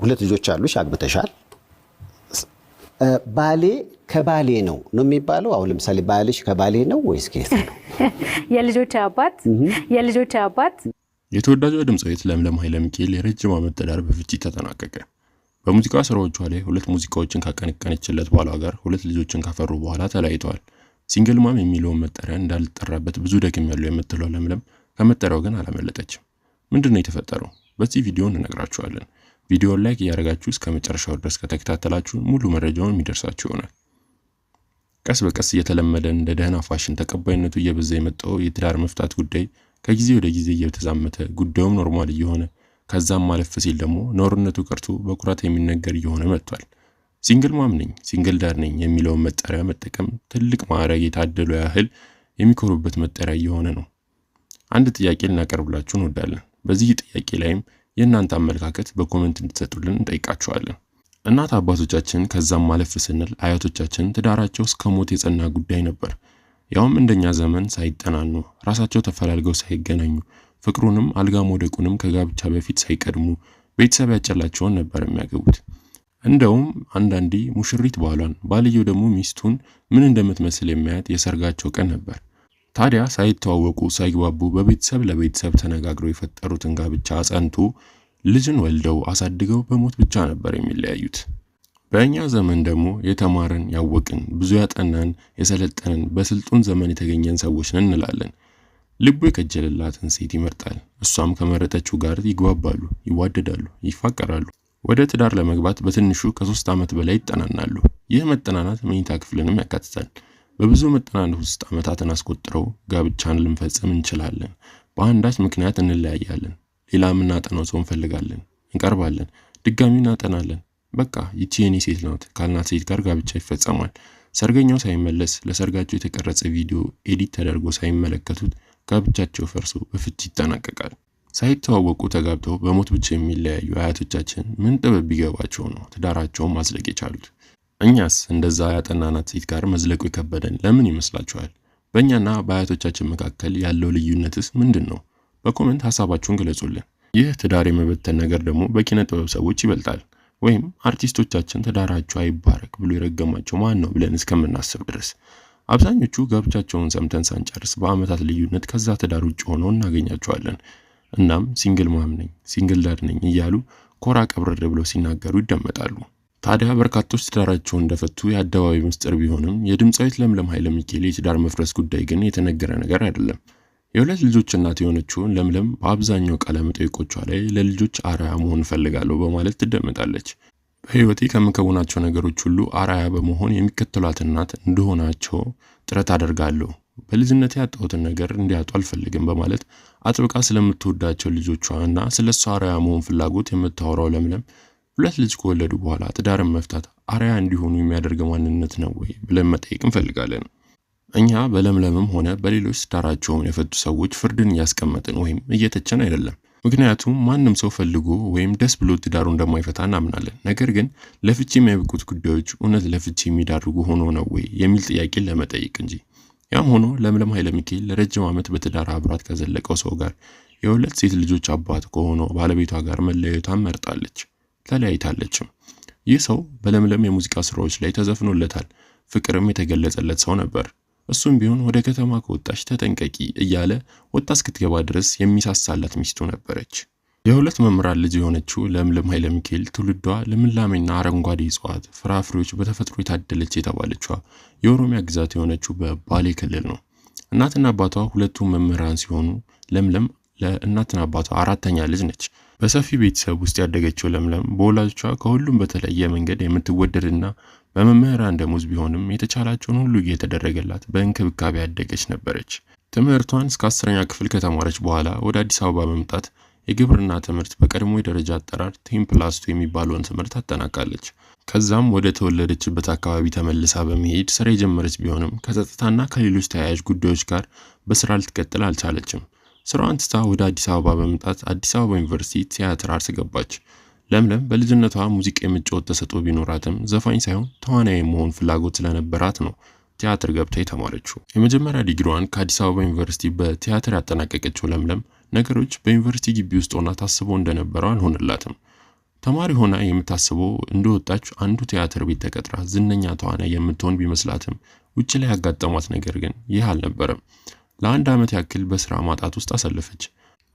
ሁለት ልጆች አሉሽ፣ አግብተሻል። ባሌ ከባሌ ነው የሚባለው? አሁን ለምሳሌ ባልሽ ከባሌ ነው ወይስ ከየት ነው? የልጆች አባት የተወዳጇ ድምጻዊት ለምለም ኃይለ ሚካኤል የረጅም ዓመት ትዳር በፍቺ ተጠናቀቀ። በሙዚቃ ስራዎቿ ላይ ሁለት ሙዚቃዎችን ካቀነቀነችለት ባሏ ጋር ሁለት ልጆችን ካፈሩ በኋላ ተለያይተዋል። ሲንግል ማም የሚለውን መጠሪያ እንዳልጠራበት ብዙ ደክም ያለው የምትለው ለምለም ከመጠሪያው ግን አላመለጠችም። ምንድነው የተፈጠረው? በዚህ ቪዲዮ እንነግራችኋለን። ቪዲዮውን ላይክ እያደረጋችሁ እስከ መጨረሻው ድረስ ከተከታተላችሁ ሙሉ መረጃውን የሚደርሳችሁ ይሆናል። ቀስ በቀስ እየተለመደ እንደ ደህና ፋሽን ተቀባይነቱ እየበዛ የመጣው የትዳር መፍታት ጉዳይ ከጊዜ ወደ ጊዜ እየተዛመተ ጉዳዩም ኖርማል እየሆነ ከዛም ማለፍ ሲል ደግሞ ኖርነቱ ቀርቶ በኩራት የሚነገር እየሆነ መጥቷል። ሲንግል ማም ነኝ፣ ሲንግል ዳድ ነኝ የሚለውን መጠሪያ መጠቀም ትልቅ ማዕረግ የታደሉ ያህል የሚኮሩበት መጠሪያ እየሆነ ነው። አንድ ጥያቄ ልናቀርብላችሁ እንወዳለን። በዚህ ጥያቄ ላይም የእናንተ አመለካከት በኮሜንት እንድትሰጡልን እንጠይቃችኋለን። እናት አባቶቻችን ከዛም ማለፍ ስንል አያቶቻችን ትዳራቸው እስከ ሞት የጸና ጉዳይ ነበር። ያውም እንደኛ ዘመን ሳይጠናኑ ራሳቸው ተፈላልገው ሳይገናኙ ፍቅሩንም አልጋ ሞደቁንም ከጋብቻ በፊት ሳይቀድሙ ቤተሰብ ያጨላቸውን ነበር የሚያገቡት። እንደውም አንዳንዴ ሙሽሪት ባሏን ባልየው ደግሞ ሚስቱን ምን እንደምትመስል የሚያያት የሰርጋቸው ቀን ነበር። ታዲያ ሳይተዋወቁ ሳይግባቡ በቤተሰብ ለቤተሰብ ተነጋግረው የፈጠሩትን ጋብቻ አጸንቶ ልጅን ወልደው አሳድገው በሞት ብቻ ነበር የሚለያዩት። በእኛ ዘመን ደግሞ የተማረን ያወቅን ብዙ ያጠናን የሰለጠንን በስልጡን ዘመን የተገኘን ሰዎች ነን እንላለን። ልቡ የከጀለላትን ሴት ይመርጣል። እሷም ከመረጠችው ጋር ይግባባሉ፣ ይዋደዳሉ፣ ይፋቀራሉ። ወደ ትዳር ለመግባት በትንሹ ከ3 ዓመት በላይ ይጠናናሉ። ይህ መጠናናት መኝታ ክፍልንም ያካትታል። በብዙ መጠናናት ውስጥ ዓመታትን አስቆጥረው ጋብቻን ልንፈጽም እንችላለን። በአንዳች ምክንያት እንለያያለን። ሌላ የምናጠናው ሰው እንፈልጋለን፣ እንቀርባለን፣ ድጋሚ እናጠናለን። በቃ ይቺ የኔ ሴት ናት ካልናት ሴት ጋር ጋብቻ ይፈጸማል። ሰርገኛው ሳይመለስ ለሰርጋቸው የተቀረጸ ቪዲዮ ኤዲት ተደርጎ ሳይመለከቱት ጋብቻቸው ፈርሶ በፍቺ ይጠናቀቃል። ሳይተዋወቁ ተጋብተው በሞት ብቻ የሚለያዩ አያቶቻችን ምን ጥበብ ቢገባቸው ነው ትዳራቸውን ማዝለቅ የቻሉት? እኛስ እንደዛ ያጠናናት ሴት ጋር መዝለቁ የከበደን ለምን ይመስላችኋል? በእኛና በአያቶቻችን መካከል ያለው ልዩነትስ ምንድነው? በኮሜንት ሐሳባችሁን ግለጹልን። ይህ ትዳር የመበተን ነገር ደግሞ በኪነ ጥበብ ሰዎች ይበልጣል። ወይም አርቲስቶቻችን ትዳራቸው አይባረክ ብሎ የረገማቸው ማን ነው ብለን እስከምናስብ ድረስ አብዛኞቹ ጋብቻቸውን ሰምተን ሳንጨርስ በአመታት ልዩነት ከዛ ትዳር ውጭ ሆነው እናገኛቸዋለን። እናም ሲንግል ማም ነኝ፣ ሲንግል ዳድ ነኝ እያሉ ኮራ ቀብረር ብለው ሲናገሩ ይደመጣሉ። ታዲያ በርካቶች ትዳራቸውን እንደፈቱ የአደባባይ ምስጢር ቢሆንም የድምጻዊት ለምለም ኃይለ ሚካኤል የትዳር መፍረስ ጉዳይ ግን የተነገረ ነገር አይደለም። የሁለት ልጆች እናት የሆነችው ለምለም በአብዛኛው ቃለ መጠይቆቿ ላይ ለልጆች አርአያ መሆን ፈልጋለሁ በማለት ትደመጣለች። በህይወቴ ከምከውናቸው ነገሮች ሁሉ አርአያ በመሆን የሚከተሏት እናት እንደሆናቸው ጥረት አደርጋለሁ። በልጅነቴ ያጣሁትን ነገር እንዲያጡ አልፈልግም በማለት አጥብቃ ስለምትወዳቸው ልጆቿና ስለሷ አርአያ መሆን ፍላጎት የምታወራው ለምለም ሁለት ልጅ ከወለዱ በኋላ ትዳርን መፍታት አርአያ እንዲሆኑ የሚያደርግ ማንነት ነው ወይ ብለን መጠየቅ እንፈልጋለን። እኛ በለምለምም ሆነ በሌሎች ትዳራቸውን የፈቱ ሰዎች ፍርድን እያስቀመጥን ወይም እየተቸን አይደለም። ምክንያቱም ማንም ሰው ፈልጎ ወይም ደስ ብሎ ትዳሩ እንደማይፈታ እናምናለን። ነገር ግን ለፍቺ የሚያበቁት ጉዳዮች እውነት ለፍቺ የሚዳርጉ ሆኖ ነው ወይ የሚል ጥያቄን ለመጠየቅ እንጂ። ያም ሆኖ ለምለም ኃይለ ሚካኤል ለረጅም ዓመት በትዳር አብሯት ከዘለቀው ሰው ጋር የሁለት ሴት ልጆች አባት ከሆነው ባለቤቷ ጋር መለያየቷን መርጣለች፣ ተለያይታለችም። ይህ ሰው በለምለም የሙዚቃ ስራዎች ላይ ተዘፍኖለታል፣ ፍቅርም የተገለጸለት ሰው ነበር። እሱም ቢሆን ወደ ከተማ ከወጣች ተጠንቀቂ እያለ ወጣ እስክትገባ ድረስ የሚሳሳላት ሚስቱ ነበረች። የሁለት መምህራን ልጅ የሆነችው ለምለም ኃይለ ሚካኤል ትውልዷ ልምላሜና አረንጓዴ እጽዋት ፍራፍሬዎች በተፈጥሮ የታደለች የተባለችው የኦሮሚያ ግዛት የሆነችው በባሌ ክልል ነው። እናትና አባቷ ሁለቱም መምህራን ሲሆኑ ለምለም ለእናትና አባቷ አራተኛ ልጅ ነች። በሰፊ ቤተሰብ ውስጥ ያደገችው ለምለም በወላጆቿ ከሁሉም በተለየ መንገድ የምትወደድና በመምህራን ደሞዝ ቢሆንም የተቻላቸውን ሁሉ እየተደረገላት በእንክብካቤ ያደገች ነበረች። ትምህርቷን እስከ 10ኛ ክፍል ከተማረች በኋላ ወደ አዲስ አበባ በመምጣት የግብርና ትምህርት በቀድሞ የደረጃ አጠራር ቴምፕላስቱ የሚባለውን ትምህርት አጠናቃለች። ከዛም ወደ ተወለደችበት አካባቢ ተመልሳ በመሄድ ስራ የጀመረች ቢሆንም ከጸጥታና ከሌሎች ተያያዥ ጉዳዮች ጋር በስራ ልትቀጥል አልቻለችም። ስራዋን ትታ ወደ አዲስ አበባ በመምጣት አዲስ አበባ ዩኒቨርሲቲ ቲያትር አርት ገባች። ለምለም በልጅነቷ ሙዚቃ የመጫወት ተሰጥኦ ቢኖራትም ዘፋኝ ሳይሆን ተዋናይ መሆን ፍላጎት ስለነበራት ነው ቲያትር ገብታ የተማረችው። የመጀመሪያ ዲግሪዋን ከአዲስ አበባ ዩኒቨርሲቲ በቲያትር ያጠናቀቀችው ለምለም ነገሮች በዩኒቨርሲቲ ግቢ ውስጥ ሆና ታስበው እንደነበረው አልሆነላትም። ተማሪ ሆና የምታስበው እንደወጣች አንዱ ቲያትር ቤት ተቀጥራ ዝነኛ ተዋናይ የምትሆን ቢመስላትም ውጭ ላይ ያጋጠሟት ነገር ግን ይህ አልነበረም። ለአንድ ዓመት ያክል በስራ ማጣት ውስጥ አሳለፈች።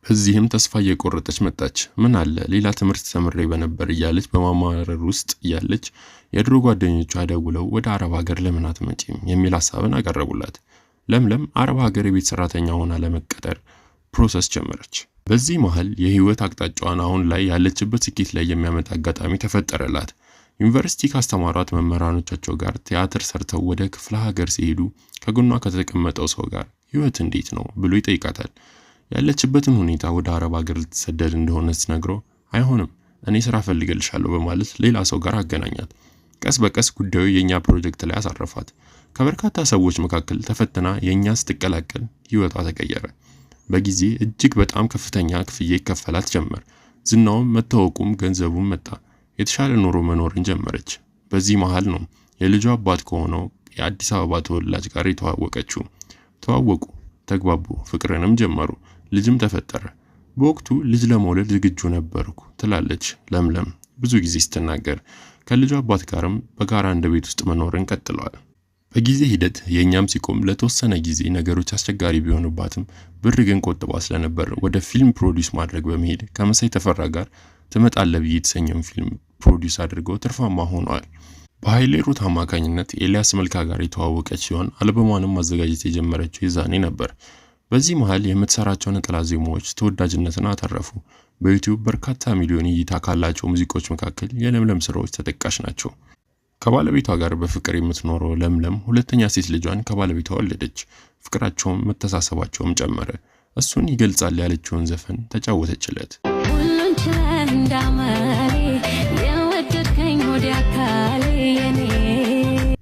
በዚህም ተስፋ እየቆረጠች መጣች። ምን አለ ሌላ ትምህርት ተምሬ በነበር እያለች በማማረር ውስጥ እያለች የድሮ ጓደኞቿ ደውለው ወደ አረብ ሀገር ለምን አትመጪም የሚል ሐሳብን አቀረቡላት። ለምለም አረብ ሀገር የቤት ሰራተኛ ሆና ለመቀጠር ፕሮሰስ ጀመረች። በዚህ መሃል የህይወት አቅጣጫዋን አሁን ላይ ያለችበት ስኬት ላይ የሚያመጣ አጋጣሚ ተፈጠረላት። ዩኒቨርሲቲ ካስተማሯት መምህራኖቻቸው ጋር ቲያትር ሰርተው ወደ ክፍለ ሀገር ሲሄዱ ከጎኗ ከተቀመጠው ሰው ጋር ህይወት እንዴት ነው ብሎ ይጠይቃታል። ያለችበትን ሁኔታ ወደ አረብ ሀገር ልትሰደድ እንደሆነ ስትነግረው አይሆንም እኔ ስራ ፈልግልሻለሁ በማለት ሌላ ሰው ጋር አገናኛት። ቀስ በቀስ ጉዳዩ የኛ ፕሮጀክት ላይ አሳረፋት። ከበርካታ ሰዎች መካከል ተፈትና የኛ ስትቀላቀል ህይወቷ ተቀየረ። በጊዜ እጅግ በጣም ከፍተኛ ክፍያ ይከፈላት ጀመር። ዝናውም መታወቁም ገንዘቡም መጣ። የተሻለ ኑሮ መኖርን ጀመረች። በዚህ መሃል ነው የልጇ አባት ከሆነው የአዲስ አበባ ተወላጅ ጋር የተዋወቀችው። ተዋወቁ፣ ተግባቡ፣ ፍቅርንም ጀመሩ። ልጅም ተፈጠረ። በወቅቱ ልጅ ለመውለድ ዝግጁ ነበርኩ ትላለች ለምለም ብዙ ጊዜ ስትናገር። ከልጇ አባት ጋርም በጋራ እንደ ቤት ውስጥ መኖርን ቀጥለዋል። በጊዜ ሂደት የኛም ሲቆም ለተወሰነ ጊዜ ነገሮች አስቸጋሪ ቢሆኑባትም ብር ግን ቆጥባ ስለነበር ወደ ፊልም ፕሮዲዩስ ማድረግ በመሄድ ከመሳይ ተፈራ ጋር ትመጣለህ ብዬ የተሰኘውን ፊልም ፕሮዲዩስ አድርገው ትርፋማ ሆነዋል። በኃይሌ ሩት አማካኝነት ኤልያስ መልካ ጋር የተዋወቀች ሲሆን አልበሟንም ማዘጋጀት የጀመረችው የዛኔ ነበር። በዚህ መሃል የምትሰራቸው ነጠላ ዜማዎች ተወዳጅነትን አተረፉ። በዩቲዩብ በርካታ ሚሊዮን እይታ ካላቸው ሙዚቃዎች መካከል የለምለም ስራዎች ተጠቃሽ ናቸው። ከባለቤቷ ጋር በፍቅር የምትኖረው ለምለም ሁለተኛ ሴት ልጇን ከባለቤቷ ወለደች። ፍቅራቸውም መተሳሰባቸውም ጨመረ። እሱን ይገልጻል ያለችውን ዘፈን ተጫወተችለት።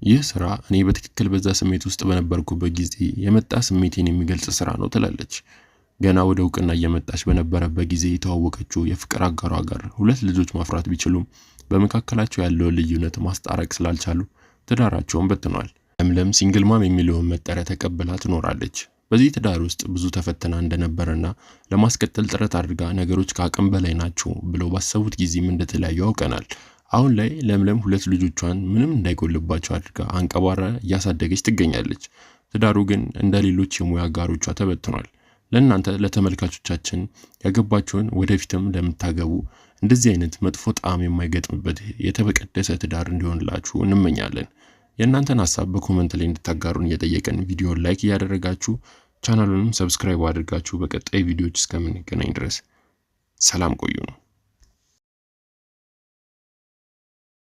ይህ ስራ እኔ በትክክል በዛ ስሜት ውስጥ በነበርኩበት ጊዜ የመጣ ስሜቴን የሚገልጽ ስራ ነው ትላለች። ገና ወደ እውቅና እየመጣች በነበረበት ጊዜ የተዋወቀችው የፍቅር አጋሯ ጋር ሁለት ልጆች ማፍራት ቢችሉም በመካከላቸው ያለውን ልዩነት ማስታረቅ ስላልቻሉ ትዳራቸውን በትኗል። ለምለም ሲንግል ማም የሚለውን መጠሪያ ተቀብላ ትኖራለች። በዚህ ትዳር ውስጥ ብዙ ተፈተና እንደነበረና ለማስቀጠል ጥረት አድርጋ ነገሮች ከአቅም በላይ ናቸው ብለው ባሰቡት ጊዜም እንደተለያዩ አውቀናል። አሁን ላይ ለምለም ሁለት ልጆቿን ምንም እንዳይጎልባቸው አድርጋ አንቀባራ እያሳደገች ትገኛለች። ትዳሩ ግን እንደ ሌሎች የሙያ አጋሮቿ ተበትኗል። ለእናንተ ለተመልካቾቻችን ያገባችሁን ወደፊትም ለምታገቡ እንደዚህ አይነት መጥፎ ጣዕም የማይገጥምበት የተበቀደሰ ትዳር እንዲሆንላችሁ እንመኛለን። የእናንተን ሐሳብ በኮሜንት ላይ እንድታጋሩን እየጠየቀን ቪዲዮውን ላይክ እያደረጋችሁ ቻናሉንም ሰብስክራይብ አድርጋችሁ በቀጣይ ቪዲዮዎች እስከምንገናኝ ድረስ ሰላም ቆዩ ነው።